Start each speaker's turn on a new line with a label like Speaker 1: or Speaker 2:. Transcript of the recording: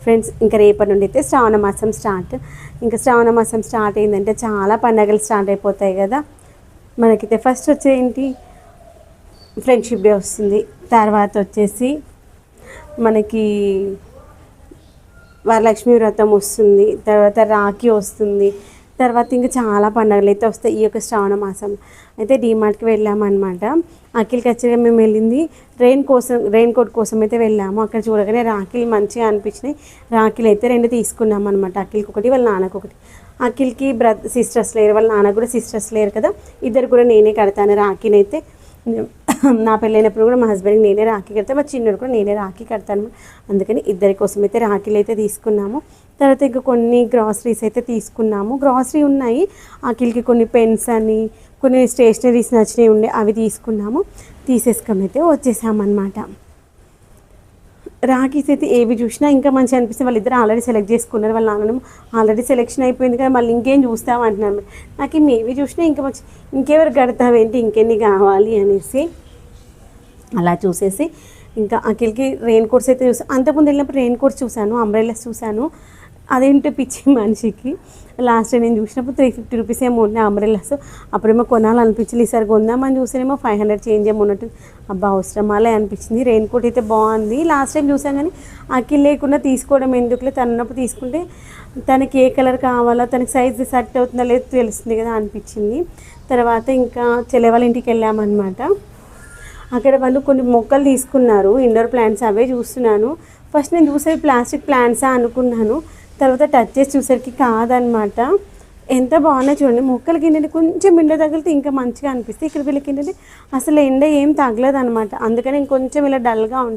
Speaker 1: Friends ఇంకా రేపటి నుండి అయితే శ్రావణ మాసం స్టార్ట్. ఇంకా శ్రావణ మాసం స్టార్ట్ అయిందంటే చాలా పండగలు స్టార్ట్ అయిపోతాయి కదా. మనకైతే ఫస్ట్ వచ్చేంటి ఫ్రెండ్షిప్ డే వస్తుంది, తర్వాత వచ్చేసి మనకి వరలక్ష్మి వ్రతం వస్తుంది, తర్వాత రాఖీ వస్తుంది, తర్వాత ఇంకా చాలా పండుగలు అయితే వస్తాయి ఈ యొక్క శ్రావణ మాసం. అయితే డీమార్ట్కి వెళ్ళామన్నమాట. అఖిల్కి యాక్చువల్గా మేము వెళ్ళింది రెయిన్ కోట్ కోసం అయితే వెళ్ళాము. అక్కడ చూడగానే రాఖీలు మంచిగా అనిపించినాయి. రాఖీలు అయితే 2 తీసుకున్నాం అనమాట. అఖిల్కి ఒకటి, వాళ్ళ నాన్నకు ఒకటి. అఖిల్కి సిస్టర్స్ లేరు, వాళ్ళ నాన్నకు కూడా సిస్టర్స్ లేరు కదా, ఇద్దరు కూడా నేనే కడతాను రాఖీని. అయితే నా పెళ్ళైనప్పుడు కూడా మా హస్బెండ్కి నేనే రాఖీ కడతాను, మా చిన్నోడు కూడా నేనే రాఖీ కడతాను. అందుకని ఇద్దరి కోసం అయితే రాఖీలు అయితే తీసుకున్నాము. తర్వాత ఇంకా కొన్ని గ్రాసరీస్ అయితే తీసుకున్నాము. గ్రాసరీ ఉన్నాయి, అఖిల్కి కొన్ని పెన్స్ అని కొన్ని స్టేషనరీస్ నచ్చినవి ఉండే అవి తీసుకున్నాము. తీసేసుకొని అయితే వచ్చేసామన్నమాట. రాఖీస్ అయితే ఏవి చూసినా ఇంకా మంచిగా అనిపిస్తుంది. వాళ్ళిద్దరు ఆల్రెడీ సెలెక్ట్ చేసుకున్నారు. వాళ్ళ నాన్నను ఆల్రెడీ సెలెక్షన్ అయిపోయింది కదా, మళ్ళీ ఇంకేం చూస్తాం అంటున్నారు. నాకు ఏవి చూసినా ఇంకా మంచి, ఇంకెవరు కడతావేంటి, ఇంకెన్ని కావాలి అనేసి అలా చూసేసి ఇంకా అఖిల్కి రెయిన్ కోట్స్ అయితే చూసాను. అంతకుముందు వెళ్ళినప్పుడు రెయిన్ కోట్స్ చూశాను, అంబ్రెల్లాస్ చూశాను. అదేంటో పిచ్చి మనిషికి లాస్ట్ నేను చూసినప్పుడు 350 రూపీస్ ఏమో ఉన్నాయి అంబ్రెల్లాస్. అప్పుడేమో కొనాలనిపించింది, ఈసారి కొందామని చూసేనేమో 500 చేంజ్ ఏమో ఉన్నట్టు. అబ్బా అవసరమాలే అనిపించింది. రెయిన్ కోట్ అయితే బాగుంది. లాస్ట్ టైం చూసాను కానీ అఖిల్ లేకుండా తీసుకోవడం ఎందుకులే, తనన్నప్పుడు తీసుకుంటే తనకి ఏ కలర్ కావాలో, తనకి సైజ్ సెట్ అవుతుందో లేదో తెలుస్తుంది కదా అనిపించింది. తర్వాత ఇంకా చెల్లె వాళ్ళ ఇంటికి వెళ్ళామన్నమాట. అక్కడ వాళ్ళు కొన్ని మొక్కలు తీసుకున్నారు, ఇండోర్ ప్లాంట్స్, అవే చూస్తున్నాను. ఫస్ట్ నేను చూసేది ప్లాస్టిక్ ప్లాంట్సా అనుకున్నాను, తర్వాత టచ్ చేసి చూసరికి కాదనమాట. ఎంత బాగున్నాయి చూడండి. మొక్కలకి ఏంటంటే కొంచెం ఎండ తగిలితే ఇంకా మంచిగా అనిపిస్తుంది. ఇక్కడ వీళ్ళకి ఏంటంటే అసలు ఎండ ఏం తగలదు అనమాట. అందుకని ఇంకొంచెం ఇలా డల్గా ఉంటుంది.